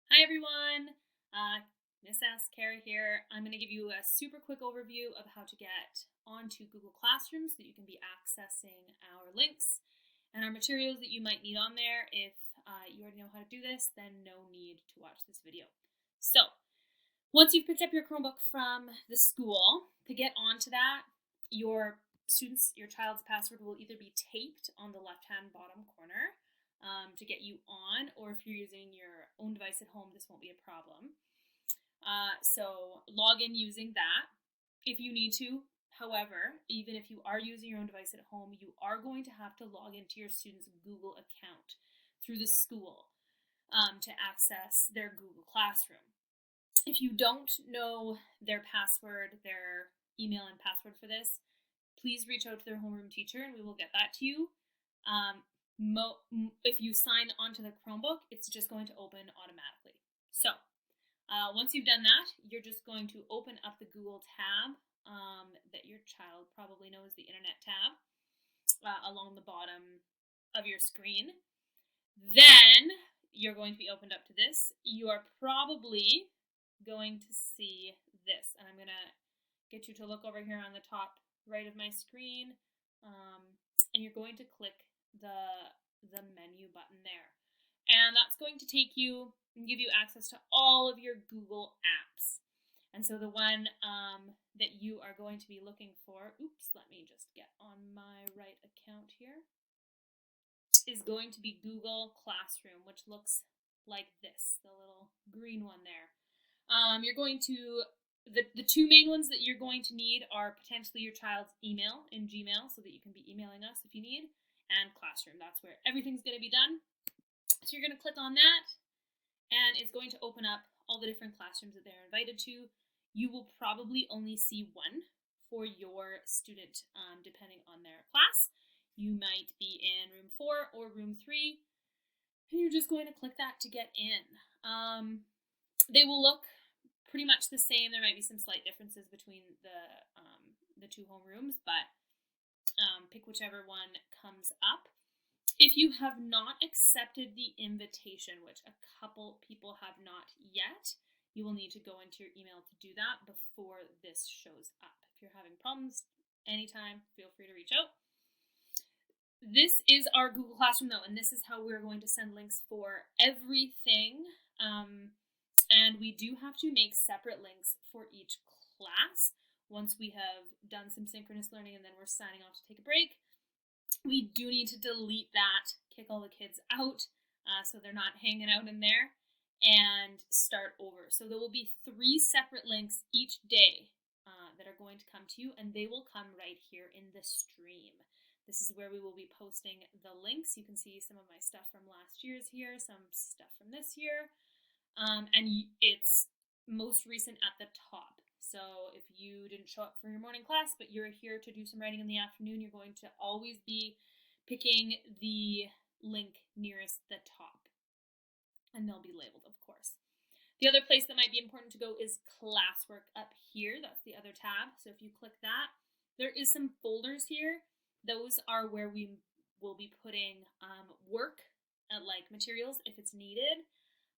Hi everyone, Miss S. Kara here. I'm going to give you a super quick overview of how to get onto Google Classroom so that you can be accessing our links and our materials that you might need on there. If you already know how to do this, then no need to watch this video. So, once you've picked up your Chromebook from the school, to get onto that, your child's password will either be taped on the left-hand bottom corner to get you on, or if you're using your own device at home, this won't be a problem. So log in using that if you need to. However, even if you are using your own device at home, you are going to have to log into your student's Google account through the school to access their Google Classroom. If you don't know their password, their email and password for this, please reach out to their homeroom teacher and we will get that to you. If you sign onto the Chromebook, it's just going to open automatically. So once you've done that, you're just going to open up the Google tab that your child probably knows, the Internet tab, along the bottom of your screen. Then you're going to be opened up to this. You are probably going to see this, and I'm going to get you to look over here on the top right of my screen, and you're going to click the menu button there, and that's going to take you and give you access to all of your Google apps. And so the one that you are going to be looking for, let me just get on my right account here, is going to be Google Classroom, which looks like this, the little green one there. You're going to, the two main ones that you're going to need are potentially your child's email in Gmail, so that you can be emailing us if you need, and Classroom. That's where everything's going to be done. So you're going to click on that, and it's going to open up all the different classrooms that they're invited to. You will probably only see one for your student, depending on their class. You might be in room 4 or room 3, and you're just going to click that to get in. They will look pretty much the same. There might be some slight differences between the two homerooms, but pick whichever one comes up. If you have not accepted the invitation, which a couple people have not yet, you will need to go into your email to do that before this shows up. If you're having problems anytime, feel free to reach out. This is our Google Classroom though, and this is how we're going to send links for everything. And we do have to make separate links for each class once we have done some synchronous learning and then we're signing off to take a break. We do need to delete that, kick all the kids out so they're not hanging out in there, and start over. So there will be 3 separate links each day that are going to come to you, and they will come right here in the stream. This is where we will be posting the links. You can see some of my stuff from last year's here, some stuff from this year, and it's most recent at the top. So if you didn't show up for your morning class, but you're here to do some writing in the afternoon, you're going to always be picking the link nearest the top. And they'll be labeled, of course. The other place that might be important to go is classwork up here. That's the other tab. So if you click that, there is some folders here. Those are where we will be putting work, like materials if it's needed.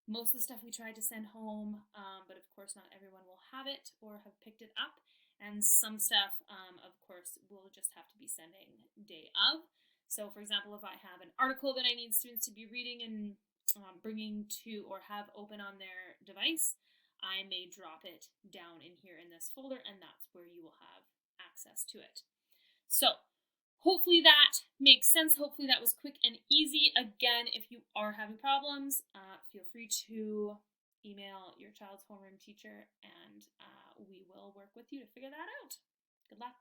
Most of the stuff we tried to send home, but of course not everyone will have it or have picked it up. And some stuff, of course, will just have to be sending day of. So for example, if I have an article that I need students to be reading and bringing to or have open on their device, I may drop it down in here in this folder, and that's where you will have access to it. So hopefully that makes sense. Hopefully that was quick and easy. Again, if you are having problems, feel free to email your child's homeroom teacher, and we will work with you to figure that out. Good luck.